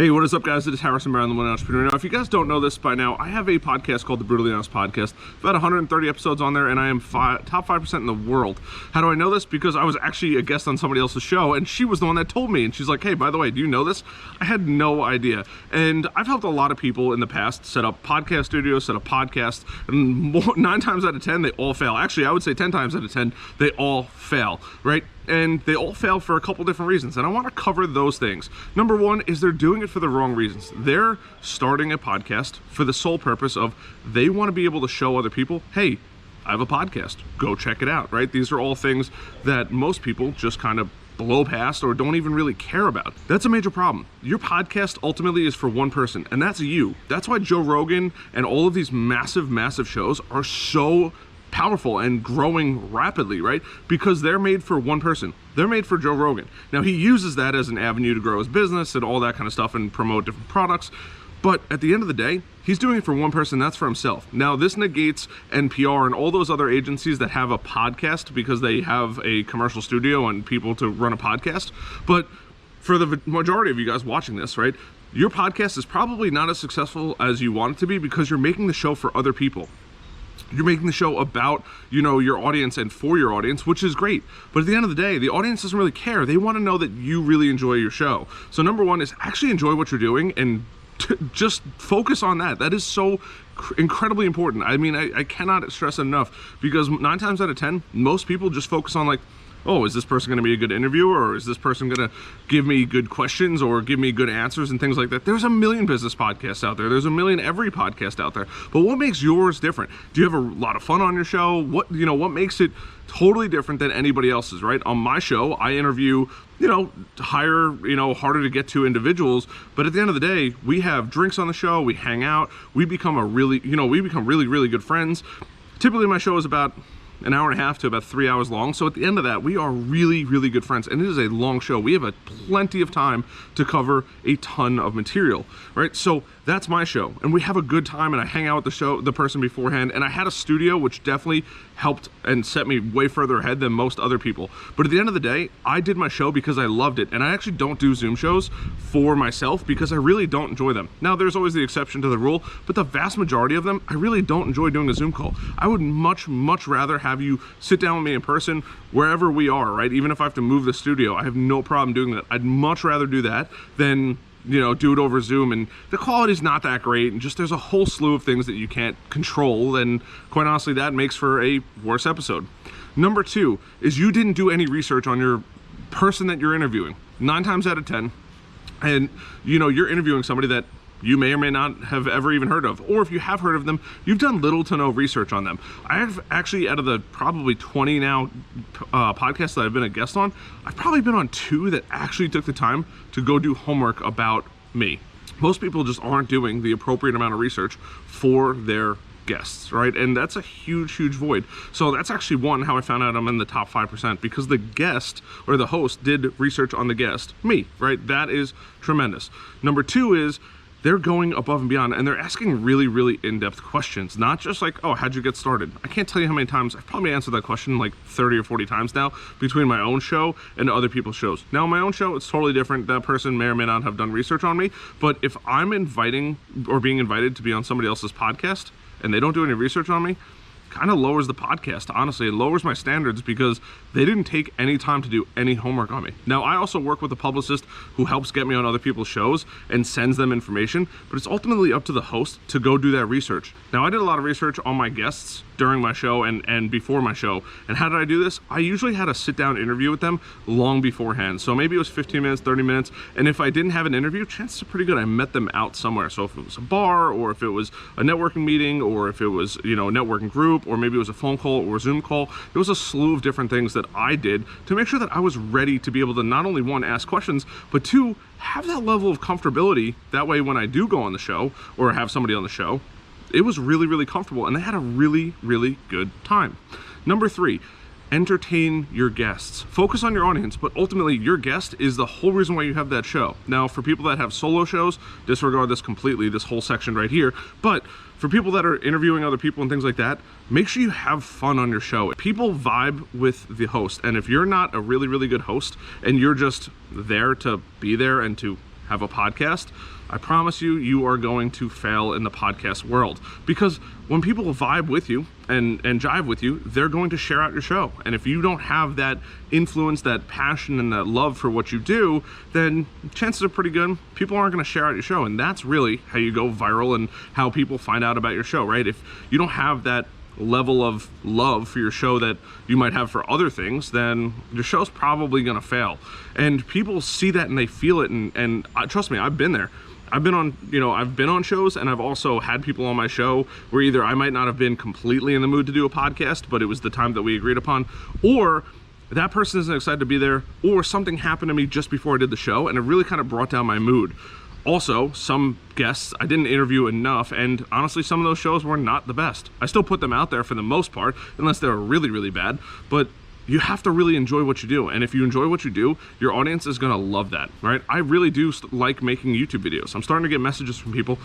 Hey, what is up, guys? It is Harrison Brown, the Millennial Entrepreneur. Now, if you guys don't know this by now, I have a podcast called The Brutally Honest Podcast. I've had 130 episodes on there, and I am top 5% in the world. How do I know this? Because I was actually a guest on somebody else's show, and she was the one that told me. And she's like, hey, by the way, do you know this? I had no idea. And I've helped a lot of people in the past set up podcast studios, set up podcasts, and 9 times out of 10, they all fail. Actually, I would say 10 times out of 10, they all fail, right? And they all fail for a couple different reasons, and I want to cover those things. Number one is they're doing it for the wrong reasons. They're starting a podcast for the sole purpose of they want to be able to show other people, hey, I have a podcast, go check it out, right? These are all things that most people just kind of blow past or don't even really care about. That's a major problem. Your podcast ultimately is for one person, and that's you. That's why Joe Rogan and all of these massive shows are so powerful and growing rapidly, right? Because they're made for one person. They're made for Joe Rogan. Now, he uses that as an avenue to grow his business and all that kind of stuff and promote different products. But at the end of the day, he's doing it for one person. That's for himself. Now, this negates NPR and all those other agencies that have a podcast because they have a commercial studio and people to run a podcast. But for the majority of you guys watching this, right, your podcast is probably not as successful as you want it to be because you're making the show for other people. You're making the show about, your audience and for your audience, which is great. But at the end of the day, the audience doesn't really care. They want to know that you really enjoy your show. So number one is actually enjoy what you're doing and just focus on that. That is so incredibly important. I mean, I cannot stress it enough because 9 times out of 10, most people just focus on like, oh, is this person going to be a good interviewer, or is this person going to give me good questions or give me good answers and things like that? There's a million business podcasts out there. There's a million every podcast out there. But what makes yours different? Do you have a lot of fun on your show? What makes it totally different than anybody else's, right? On my show, I interview, higher, harder to get to individuals. But at the end of the day, we have drinks on the show. We hang out. We become really good friends. Typically, my show is about an hour and a half to about 3 hours long. So at the end of that, we are really good friends, and it is a long show. We have plenty of time to cover a ton of material, right? So that's my show, and we have a good time, and I hang out with the person beforehand, and I had a studio, which definitely helped and set me way further ahead than most other people. But at the end of the day, I did my show because I loved it, and I actually don't do Zoom shows for myself because I really don't enjoy them. Now, there's always the exception to the rule, but the vast majority of them, I really don't enjoy doing a Zoom call. I would much rather have you sit down with me in person wherever we are, right? Even if I have to move the studio, I have no problem doing that. I'd much rather do that than do it over Zoom, and the quality's not that great, and just there's a whole slew of things that you can't control, and quite honestly, that makes for a worse episode. Number 2 is you didn't do any research on your person that you're interviewing. 9 times out of 10, and you're interviewing somebody that you may or may not have ever even heard of, or if you have heard of them, you've done little to no research on them. I have actually, out of the probably 20 now podcasts that I've been a guest on, I've probably been on 2 that actually took the time to go do homework about me. Most people just aren't doing the appropriate amount of research for their guests, right? And that's a huge void. So that's actually how I found out I'm in the top 5%, because the guest or the host did research on the guest, me, right? That is tremendous. Number 2 is they're going above and beyond, and they're asking really in-depth questions, not just like, oh, how'd you get started? I can't tell you how many times I've probably answered that question like 30 or 40 times now between my own show and other people's shows. Now, my own show, it's totally different. That person may or may not have done research on me, but if I'm inviting or being invited to be on somebody else's podcast and they don't do any research on me, kind of lowers the podcast, honestly. It lowers my standards because they didn't take any time to do any homework on me. Now, I also work with a publicist who helps get me on other people's shows and sends them information, but it's ultimately up to the host to go do that research. Now, I did a lot of research on my guests during my show and before my show. And how did I do this? I usually had a sit-down interview with them long beforehand. So maybe it was 15 minutes, 30 minutes. And if I didn't have an interview, chances are pretty good I met them out somewhere. So if it was a bar, or if it was a networking meeting, or if it was, a networking group, or maybe it was a phone call or a Zoom call, there was a slew of different things that I did to make sure that I was ready to be able to not only 1, ask questions, but 2, have that level of comfortability. That way, when I do go on the show or have somebody on the show, it was really comfortable, and they had a really good time. Number 3, entertain your guests. Focus on your audience, but ultimately your guest is the whole reason why you have that show. Now, for people that have solo shows, disregard this completely, this whole section right here. But for people that are interviewing other people and things like that, make sure you have fun on your show. People vibe with the host, and if you're not a really good host and you're just there to be there and to have a podcast, I promise you, you are going to fail in the podcast world. Because when people vibe with you and jive with you, they're going to share out your show. And if you don't have that influence, that passion, and that love for what you do, then chances are pretty good people aren't going to share out your show. And that's really how you go viral and how people find out about your show, right? If you don't have that level of love for your show that you might have for other things, then your show's probably going to fail. And people see that and they feel it. And trust me, I've been there. I've been on shows, and I've also had people on my show where either I might not have been completely in the mood to do a podcast, but it was the time that we agreed upon, or that person isn't excited to be there, or something happened to me just before I did the show, and it really kind of brought down my mood. Also, some guests I didn't interview enough, and honestly, some of those shows were not the best. I still put them out there for the most part, unless they were really, really bad, but you have to really enjoy what you do. And if you enjoy what you do, your audience is gonna love that, right? I really do like making YouTube videos. I'm starting to get messages from people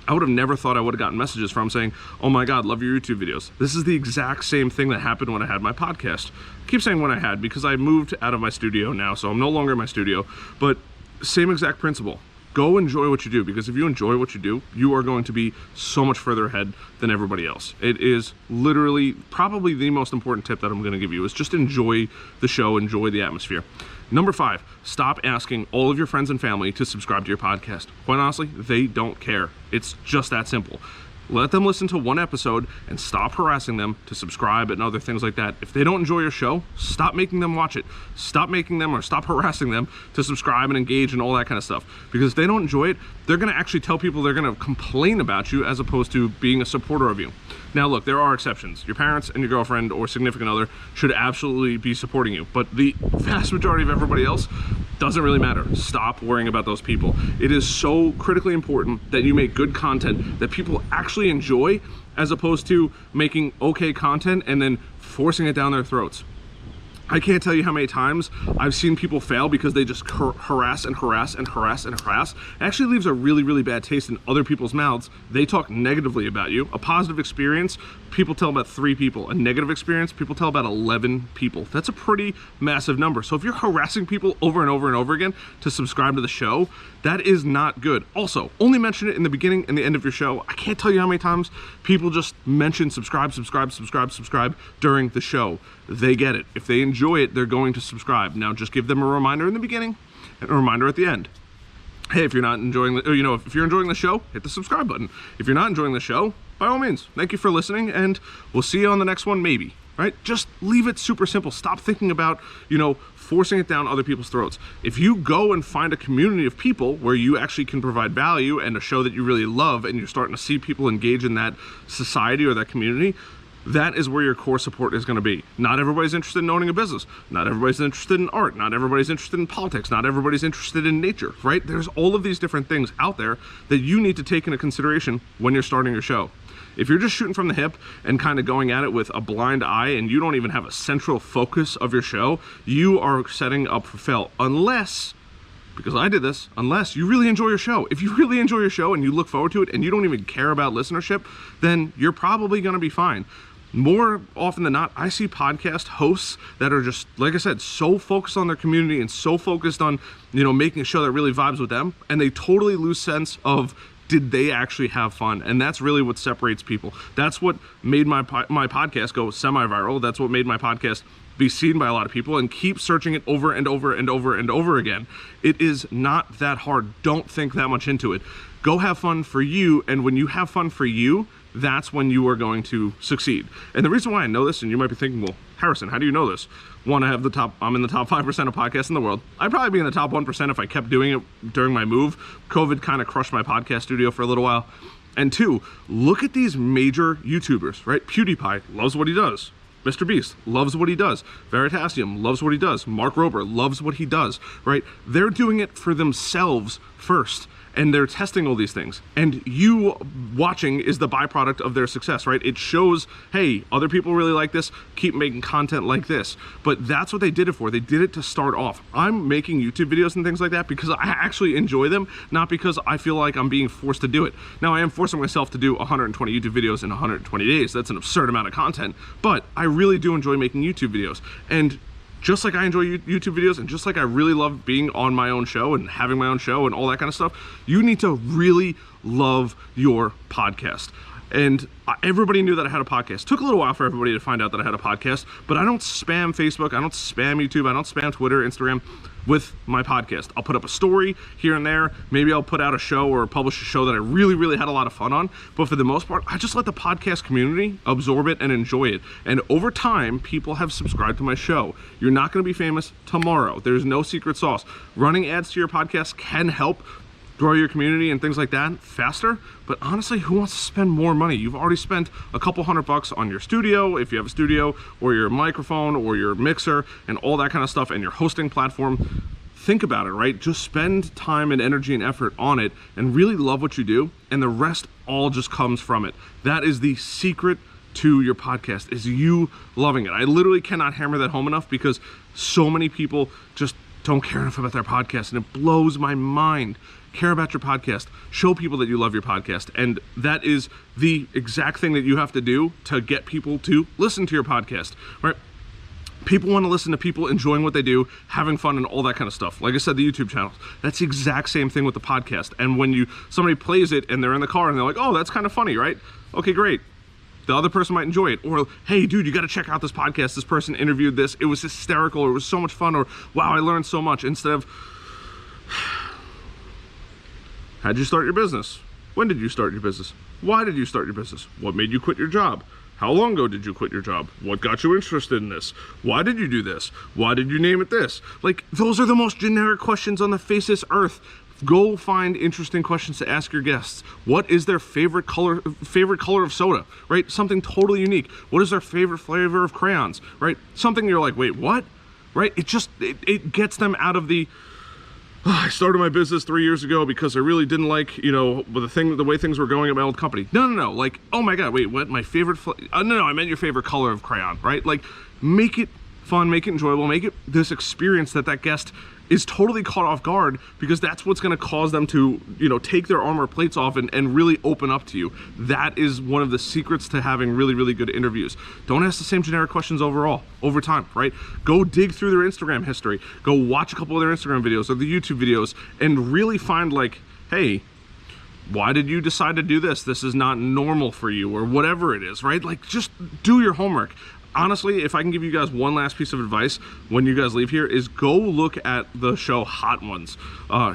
I would have never thought I would have gotten messages from saying, oh my God, love your YouTube videos. This is the exact same thing that happened when I had my podcast. I keep saying when I had, because I moved out of my studio now, so I'm no longer in my studio, but same exact principle. Go enjoy what you do, because if you enjoy what you do, you are going to be so much further ahead than everybody else. It is literally probably the most important tip that I'm going to give you is just enjoy the show, enjoy the atmosphere. Number 5, stop asking all of your friends and family to subscribe to your podcast. Quite honestly, they don't care. It's just that simple. Let them listen to one episode and stop harassing them to subscribe and other things like that. If they don't enjoy your show, stop making them watch it. Stop making them or stop harassing them to subscribe and engage and all that kind of stuff. Because if they don't enjoy it, they're gonna actually tell people they're gonna complain about you as opposed to being a supporter of you. Now look, there are exceptions. Your parents and your girlfriend or significant other should absolutely be supporting you, but the vast majority of everybody else doesn't really matter. Stop worrying about those people. It is so critically important that you make good content that people actually enjoy, as opposed to making okay content and then forcing it down their throats. I can't tell you how many times I've seen people fail because they just harass and harass and harass and harass. It actually leaves a really, really bad taste in other people's mouths. They talk negatively about you. A positive experience, people tell about 3 people. A negative experience, people tell about 11 people. That's a pretty massive number. So if you're harassing people over and over and over again to subscribe to the show, that is not good. Also, only mention it in the beginning and the end of your show. I can't tell you how many times people just mention subscribe, subscribe, subscribe, subscribe during the show. They get it. If they enjoy it, they're going to subscribe. Now just give them a reminder in the beginning and a reminder at the end. Hey, if you're not enjoying the, if you're enjoying the show, hit the subscribe button. If you're not enjoying the show, by all means, thank you for listening, and we'll see you on the next one, maybe, right? Just leave it super simple. Stop thinking about, forcing it down other people's throats. If you go and find a community of people where you actually can provide value and a show that you really love, and you're starting to see people engage in that society or that community, that is where your core support is going to be. Not everybody's interested in owning a business. Not everybody's interested in art. Not everybody's interested in politics. Not everybody's interested in nature, right? There's all of these different things out there that you need to take into consideration when you're starting your show. If you're just shooting from the hip and kind of going at it with a blind eye and you don't even have a central focus of your show, you are setting up for fail. Unless, because I did this, unless you really enjoy your show. If you really enjoy your show and you look forward to it and you don't even care about listenership, then you're probably going to be fine. More often than not, I see podcast hosts that are just, like I said, so focused on their community and so focused on, making a show that really vibes with them, and they totally lose sense of, did they actually have fun? And that's really what separates people. That's what made my podcast go semi-viral. That's what made my podcast be seen by a lot of people and keep searching it over and over and over and over again. It is not that hard. Don't think that much into it. Go have fun for you, and when you have fun for you, that's when you are going to succeed. And the reason why I know this, and you might be thinking, well, Harrison, how do you know this? One, I'm in the top 5% of podcasts in the world. I'd probably be in the top 1% if I kept doing it during my move. COVID kind of crushed my podcast studio for a little while. And 2, look at these major YouTubers, right? PewDiePie loves what he does. Mr. Beast loves what he does. Veritasium loves what he does. Mark Rober loves what he does, right? They're doing it for themselves first, and they're testing all these things. And you watching is the byproduct of their success, right? It shows, hey, other people really like this, keep making content like this. But that's what they did it for. They did it to start off. I'm making YouTube videos and things like that because I actually enjoy them, not because I feel like I'm being forced to do it. Now, I am forcing myself to do 120 YouTube videos in 120 days. That's an absurd amount of content, but I really do enjoy making YouTube videos. And just like I enjoy YouTube videos, and just like I really love being on my own show and having my own show and all that kind of stuff, you need to really love your podcast. And everybody knew that I had a podcast. Took a little while for everybody to find out that I had a podcast, but I don't spam Facebook, I don't spam YouTube, I don't spam Twitter, Instagram with my podcast. I'll put up a story here and there. Maybe I'll put out a show or publish a show that I really had a lot of fun on. But for the most part, I just let the podcast community absorb it and enjoy it. And over time, people have subscribed to my show. You're not going to be famous tomorrow. There's no secret sauce. Running ads to your podcast can help grow your community and things like that faster, but honestly, who wants to spend more money? You've already spent a couple $100 on your studio, if you have a studio, or your microphone, or your mixer, and all that kind of stuff, and your hosting platform. Think about it, right? Just spend time and energy and effort on it, and really love what you do, and the rest all just comes from it. That is the secret to your podcast, is you loving it. I literally cannot hammer that home enough, because so many people just don't care enough about their podcast, and it blows my mind. Care about your podcast, show people that you love your podcast, and that is the exact thing that you have to do to get people to listen to your podcast, right? People want to listen to people enjoying what they do, having fun, and all that kind of stuff. Like I said, the YouTube channels, that's the exact same thing with the podcast. And when somebody plays it and they're in the car and they're like, oh, that's kind of funny, right? Okay, great. The other person might enjoy it. Or, hey, dude, you got to check out this podcast. This person interviewed this. It was hysterical. Or it was so much fun. Or, wow, I learned so much. Instead of, how'd you start your business? When did you start your business? Why did you start your business? What made you quit your job? How long ago did you quit your job? What got you interested in this? Why did you do this? Why did you name it this? Like, those are the most generic questions on the face of this earth. Go find interesting questions to ask your guests. What is their favorite color of soda, right? Something totally unique. What is their favorite flavor of crayons, right? Something you're like, wait, what? Right? It gets them out of the, I started my business 3 years ago because I really didn't like, the way things were going at my old company. No. Like, oh my God, wait, what? My favorite, no, I meant your favorite color of crayon, right? Like, make it fun, make it enjoyable, make it this experience that guest is totally caught off guard, because that's what's going to cause them to, take their armor plates off and really open up to you. That is one of the secrets to having really good interviews. Don't ask the same generic questions over time, right? Go dig through their Instagram history. Go watch a couple of their Instagram videos or the YouTube videos and really find, like, hey, why did you decide to do this? This is not normal for you, or whatever it is, right? Like, just do your homework. Honestly, if I can give you guys one last piece of advice when you guys leave here, is go look at the show Hot Ones.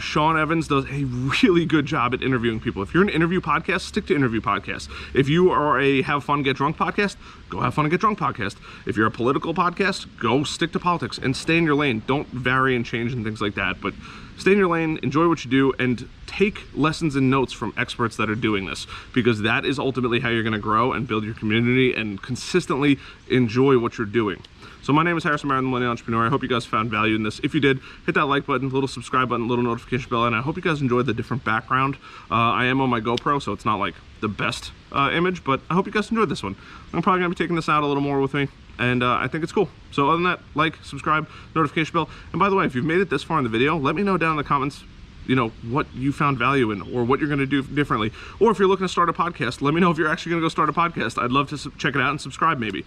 Sean Evans does a really good job at interviewing people. If you're an interview podcast, stick to interview podcasts. If you are a have fun, get drunk podcast, go have fun and get drunk podcast. If you're a political podcast, go stick to politics and stay in your lane. Don't vary and change and things like that, but stay in your lane, enjoy what you do, and take lessons and notes from experts that are doing this, because that is ultimately how you're going to grow and build your community and consistently enjoy what you're doing. So my name is Harrison Meyer, the Millennial Entrepreneur. I hope you guys found value in this. If you did, hit that like button, little subscribe button, little notification bell, and I hope you guys enjoyed the different background. I am on my GoPro, so it's not like the best image, but I hope you guys enjoyed this one. I'm probably going to be taking this out a little more with me, and I think it's cool. So other than that, like, subscribe, notification bell. And by the way, if you've made it this far in the video, let me know down in the comments, what you found value in, or what you're going to do differently. Or if you're looking to start a podcast, let me know if you're actually going to go start a podcast. I'd love to check it out and subscribe maybe.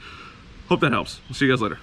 Hope that helps. See you guys later.